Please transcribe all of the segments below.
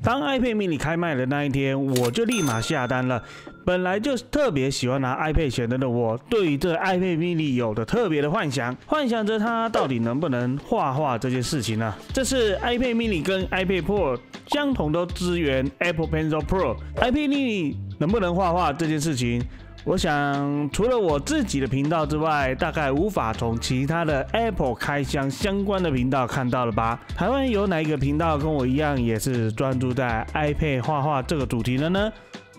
当 iPad mini 开卖的那一天，我就立马下单了。本来就特别喜欢拿 iPad 显灯的我，对于这 iPad mini 有着特别的幻想，幻想着它到底能不能画画这件事情呢？这次 iPad mini 跟 iPad Pro 相同都支援 Apple Pencil Pro，iPad mini 能不能画画这件事情，我想除了我自己的频道之外，大概无法从其他的 Apple 开箱相关的频道看到了吧？台湾有哪一个频道跟我一样也是专注在 iPad 画画这个主题的呢？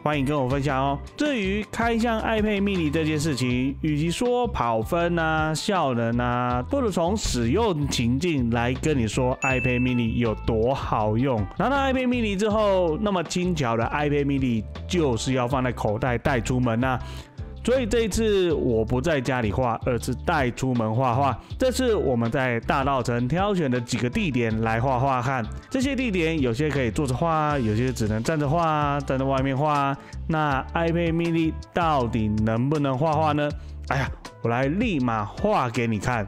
欢迎跟我分享哦。至于开箱 iPad mini 这件事情，与其说跑分啊、效能啊，不如从使用情境来跟你说 iPad mini 有多好用。拿到 iPad mini 之后，那么轻巧的 iPad mini 就是要放在口袋带出门啊。所以这一次我不在家里画，而是带出门画画。这次我们在大稻埕挑选的几个地点来画画看。这些地点有些可以坐着画，有些只能站着画，站在外面画。那 iPad mini 到底能不能画画呢？哎呀，我来立马画给你看。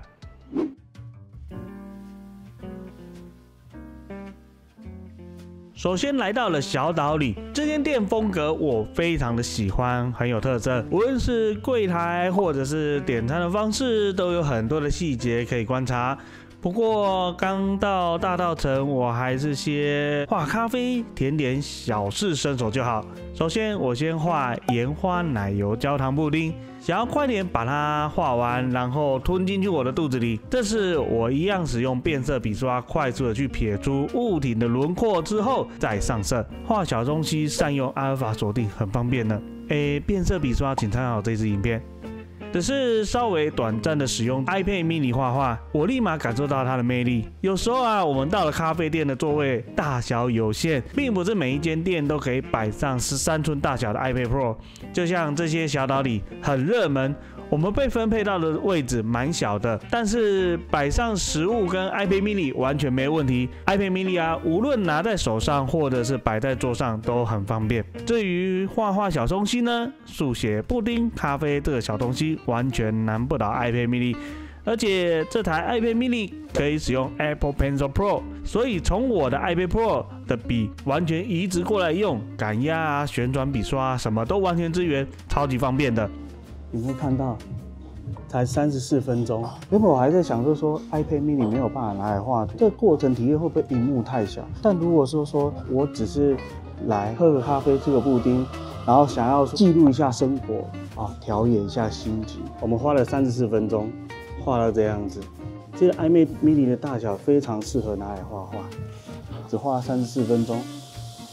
首先来到了小岛里，这间店风格我非常的喜欢，很有特色。无论是柜台或者是点餐的方式，都有很多的细节可以观察。不过刚到大稻埕，我还是先画咖啡、甜点小事伸手就好。首先我先画盐花奶油焦糖布丁，想要快点把它画完，然后吞进去我的肚子里。这是我一样使用变色笔刷，快速的去撇出物体的轮廓之后再上色。画小东西善用阿尔法锁定，很方便呢。变色笔刷请参考这支影片。只是稍微短暂的使用 iPad mini 画画，我立马感受到它的魅力。有时候啊，我们到了咖啡店的座位大小有限，并不是每一间店都可以摆上13寸大小的 iPad Pro。就像这些小岛里很热门，我们被分配到的位置蛮小的，但是摆上食物跟 iPad mini 完全没问题。iPad mini 啊，无论拿在手上或者是摆在桌上都很方便。至于画画小东西呢，速写、布丁、咖啡这个小东西完全难不倒 iPad mini。而且这台 iPad mini 可以使用 Apple Pencil Pro， 所以从我的 iPad Pro 的笔完全移植过来用，感压啊、旋转笔刷什么都完全支援，超级方便的。你会看到，才34分钟。原本我还在想说 iPad mini 没有办法拿来画图，这个过程体验会不会萤幕太小？但如果说我只是来喝个咖啡、吃个布丁，然后想要记录一下生活啊，调研一下心情，我们花了34分钟，画到这样子。这个 iPad mini 的大小非常适合拿来画画，只画34分钟，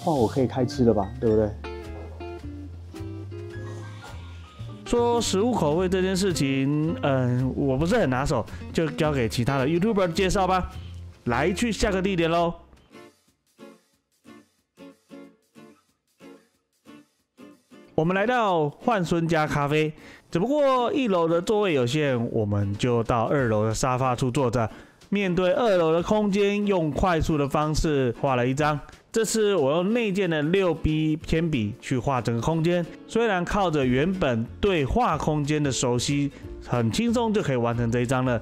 画我可以开吃了吧，对不对？说食物口味这件事情，我不是很拿手，就交给其他的 YouTuber 介绍吧。来，去下个地点喽。我们来到焕孙家咖啡，只不过1楼的座位有限，我们就到2楼的沙发处坐着，面对2楼的空间，用快速的方式画了一张。这次我用内建的6B 铅笔去画整个空间，虽然靠着原本对画空间的熟悉，很轻松就可以完成这一张了，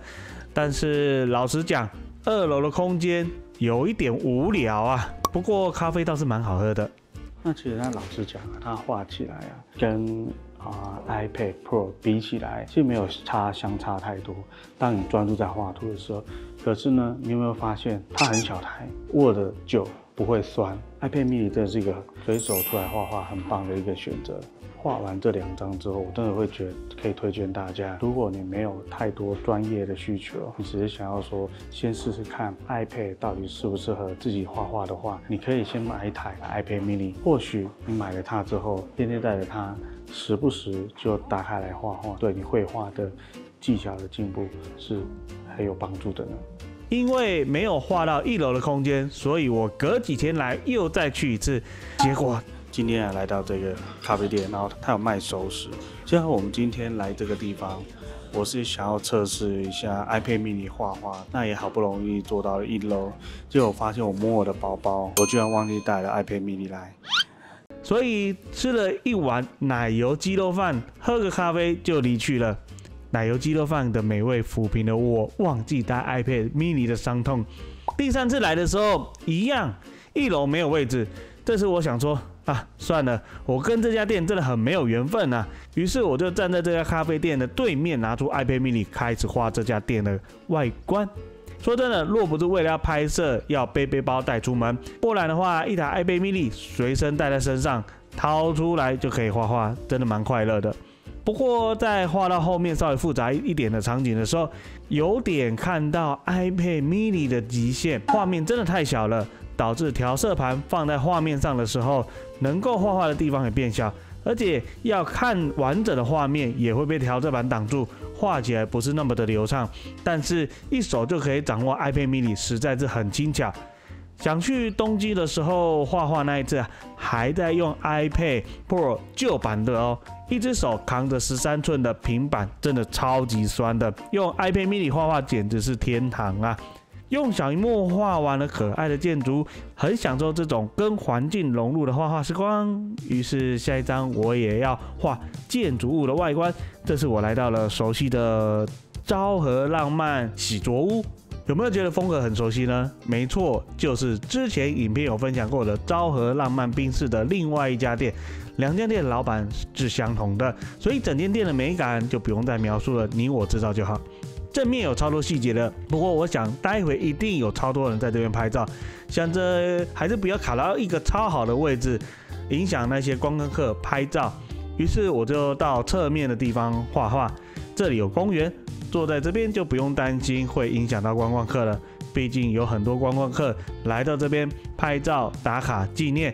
但是老实讲，2楼的空间有一点无聊啊。不过咖啡倒是蛮好喝的。那其实他老实讲，他画起来啊，跟iPad Pro 比起来，其实没有相差太多。当你专注在画图的时候，可是呢，你有没有发现它很小台，握得久不会酸。iPad mini 真的是一个随手出来画画很棒的一个选择。画完这2张之后，我真的会觉得可以推荐大家，如果你没有太多专业的需求，你只是想要说先试试看 iPad 到底适不适合自己画画的话，你可以先买一台 iPad mini。或许你买了它之后，天天带着它，时不时就打开来画画，对你绘画的技巧的进步是很有帮助的呢。因为没有画到1楼的空间，所以我隔几天来又再去一次，结果今天来到这个咖啡店，然后他有卖熟食。既然我们今天来这个地方，我是想要测试一下 iPad mini 画画，那也好不容易坐到了1楼，结果发现我摸我的包包，我居然忘记带了 iPad mini 来。所以吃了一碗奶油鸡肉饭，喝个咖啡就离去了。奶油鸡肉饭的美味抚平了我忘记带 iPad mini 的伤痛。第3次来的时候，一样1楼没有位置。这次我想说啊，算了，我跟这家店真的很没有缘分啊。于是我就站在这家咖啡店的对面，拿出 iPad mini 开始画这家店的外观。说真的，若不是为了要拍摄，要背背包带出门，不然的话，一台 iPad mini 随身带在身上，掏出来就可以画画，真的蛮快乐的。不过在画到后面稍微复杂一点的场景的时候，有点看到 iPad mini 的极限，画面真的太小了，导致调色盘放在画面上的时候，能够画画的地方也变小，而且要看完整的画面也会被调色盘挡住，画起来不是那么的流畅。但是一手就可以掌握 iPad mini， 实在是很轻巧。想去东京的时候画画那一次，还在用 iPad Pro 旧版的哦，一只手扛着13寸的平板，真的超级酸的。用 iPad mini 画画简直是天堂啊！用小萤幕画完了可爱的建筑，很享受这种跟环境融入的画画时光。于是下一张我也要画建筑物的外观，这次我来到了熟悉的昭和浪漫洗濯屋。有没有觉得风格很熟悉呢？没错，就是之前影片有分享过的昭和浪漫宾士的另外一家店，两家店的老板是相同的，所以整间店的美感就不用再描述了，你我知道就好。正面有超多细节的，不过我想待会一定有超多人在这边拍照，想着还是不要卡到一个超好的位置，影响那些观光客拍照。于是我就到侧面的地方画画，这里有公园。坐在这边就不用担心会影响到观光客了，毕竟有很多观光客来到这边拍照打卡纪念，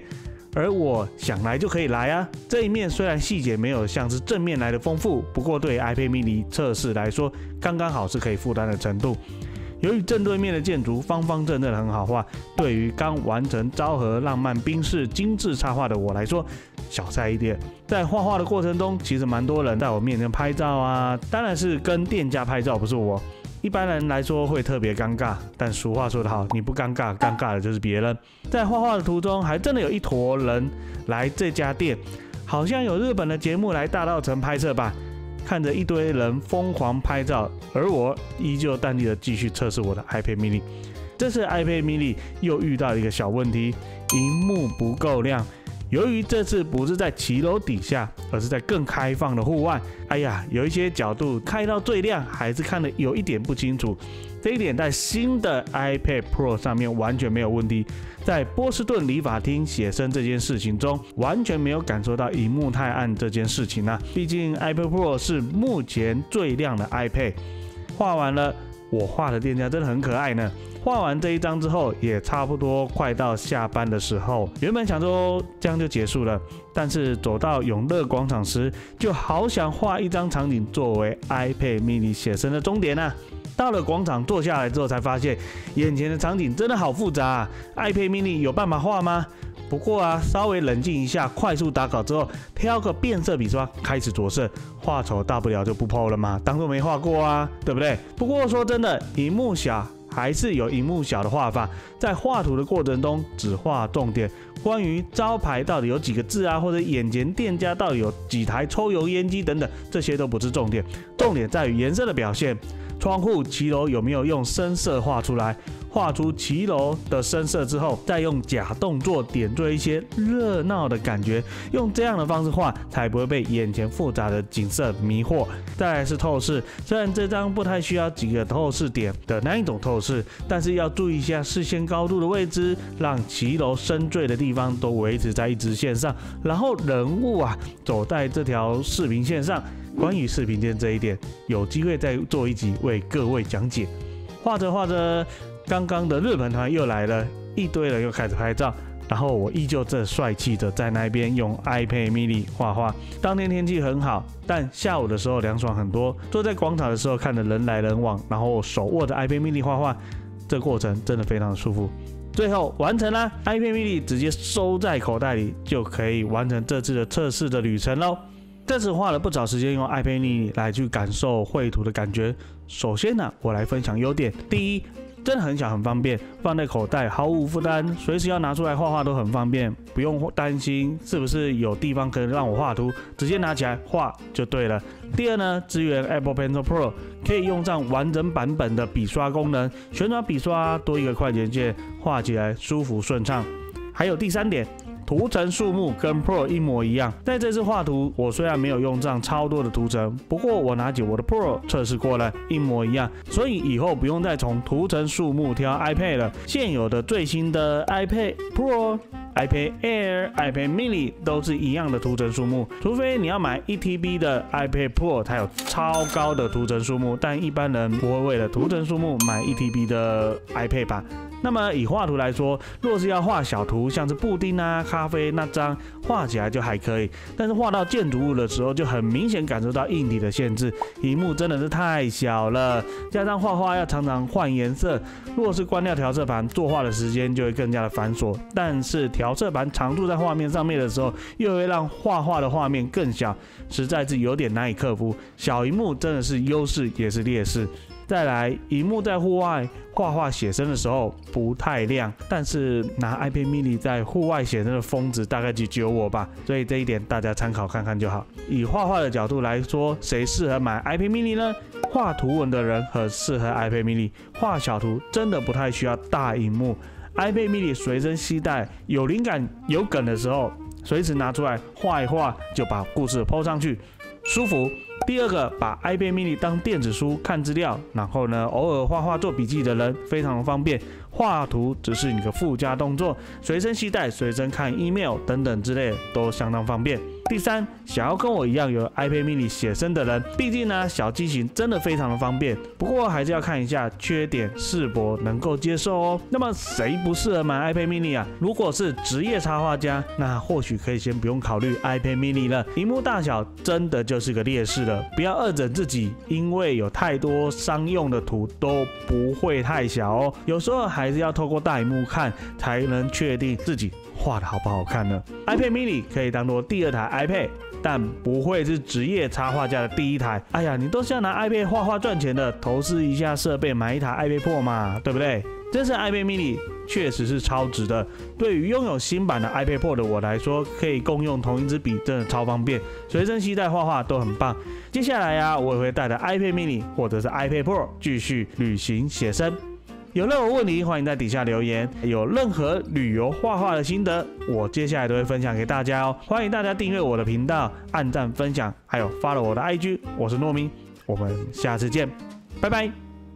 而我想来就可以来啊。这一面虽然细节没有像是正面来的丰富，不过对 iPad mini 测试来说刚刚好是可以负担的程度。由于正对面的建筑方方正正的很好画，对于刚完成昭和浪漫宾士精致插画的我来说，小菜一碟。在画画的过程中，其实蛮多人在我面前拍照啊，当然是跟店家拍照，不是我。一般人来说会特别尴尬，但俗话说得好，你不尴尬，尴尬的就是别人。在画画的途中，还真的有一坨人来这家店，好像有日本的节目来大稻埕拍摄吧。看着一堆人疯狂拍照，而我依旧淡定的继续测试我的 iPad mini。这次 iPad mini 又遇到一个小问题，萤幕不够亮。由于这次不是在骑楼底下，而是在更开放的户外，哎呀，有一些角度开到最亮，还是看得有一点不清楚。这一点在新的 iPad Pro 上面完全没有问题。在波士顿理发厅写生这件事情中，完全没有感受到萤幕太暗这件事情啊。毕竟 iPad Pro 是目前最亮的 iPad。画完了，我画的店家真的很可爱呢。画完这一张之后，也差不多快到下班的时候。原本想说这样就结束了，但是走到永乐广场时，就好想画一张场景作为 iPad mini 写生的终点啊。到了广场坐下来之后，才发现眼前的场景真的好复杂啊。iPad mini 有办法画吗？不过啊，稍微冷静一下，快速打稿之后，挑个变色笔刷开始着色，画丑大不了就不 po 了嘛，当作没画过啊，对不对？不过说真的，萤幕小还是有萤幕小的画法，在画图的过程中只画重点，关于招牌到底有几个字啊，或者眼前店家到底有几台抽油烟机等等，这些都不是重点，重点在于颜色的表现。窗户骑楼有没有用深色画出来？画出骑楼的深色之后，再用假动作点缀一些热闹的感觉，用这样的方式画，才不会被眼前复杂的景色迷惑。再来是透视，虽然这张不太需要几个透视点的那一种透视，但是要注意一下视线高度的位置，让骑楼深坠的地方都维持在一直线上，然后人物啊走在这条视频线上。关于视频线这一点，有机会再做一集为各位讲解。画着画着，刚刚的日本团又来了，一堆人又开始拍照，然后我依旧这帅气的在那边用 iPad mini 画画。当天天气很好，但下午的时候凉爽很多。坐在广场的时候，看着人来人往，然后手握着 iPad mini 画画，这过程真的非常舒服。最后完成啦 ，iPad mini 直接收在口袋里，就可以完成这次的测试的旅程喽。这次花了不少时间用 iPad mini 来去感受绘图的感觉。首先呢，我来分享优点。第一，真的很小很方便，放在口袋毫无负担，随时要拿出来画画都很方便，不用担心是不是有地方可以让我画图，直接拿起来画就对了。第二呢，支援 Apple Pencil Pro， 可以用上完整版本的笔刷功能，旋转笔刷多一个快捷键，画起来舒服顺畅。还有第3点。图层数目跟 Pro 一模一样，在这次画图，我虽然没有用上超多的图层，不过我拿起我的 Pro 测试过了，一模一样，所以以后不用再从图层数目挑 iPad 了。现有的最新的 iPad Pro、iPad Air、iPad Mini 都是一样的图层数目，除非你要买1TB 的 iPad Pro， 它有超高的图层数目，但一般人不会为了图层数目买1TB 的 iPad 吧。那么以画图来说，若是要画小图，像是布丁啊、咖啡那张，画起来就还可以，但是画到建筑物的时候，就很明显感受到硬体的限制，萤幕真的是太小了，加上画画要常常换颜色，若是关掉调色盘，作画的时间就会更加的繁琐。但是调色盘常驻在画面上面的时候，又会让画画的画面更小，实在是有点难以克服。小萤幕真的是优势也是劣势。再来，萤幕在户外画画写生的时候不太亮，但是拿 iPad mini 在户外写生的疯子大概只有我吧，所以这一点大家参考看看就好。以画画的角度来说，谁适合买 iPad mini 呢？画图文的人很适合 iPad mini， 画小图真的不太需要大萤幕。iPad mini 随身携带，有灵感有梗的时候，随时拿出来画一画，就把故事 po 上去，舒服。第二个，把 iPad mini 当电子书看资料，然后呢，偶尔画画做笔记的人非常方便。画图只是你的附加动作，随身携带、随身看 email 等等之类都相当方便。第3，想要跟我一样有 iPad mini 写生的人，毕竟呢小机型真的非常的方便，不过还是要看一下缺点是否能够接受哦。那么谁不适合买 iPad mini 啊？如果是职业插画家，那或许可以先不用考虑 iPad mini 了，萤幕大小真的就是个劣势了。不要恶整自己，因为有太多商用的图都不会太小哦，有时候还是要透过大萤幕看，才能确定自己画的好不好看呢。iPad mini 可以当做第2台 iPad， 但不会是职业插画家的第1台。哎呀，你都是要拿 iPad 画画赚钱的，投资一下设备，买一台 iPad Pro 嘛，对不对？这次 iPad mini 确实是超值的，对于拥有新版的 iPad Pro 的我来说，可以共用同一支笔，真的超方便，随身携带画画都很棒。接下来啊，我也会带着 iPad mini 或者是 iPad Pro 继续旅行写生。有任何问题，欢迎在底下留言。有任何旅游画画的心得，我接下来都会分享给大家哦。欢迎大家订阅我的频道，按赞分享，还有 follow 我的 IG。我是糯米，我们下次见，拜拜。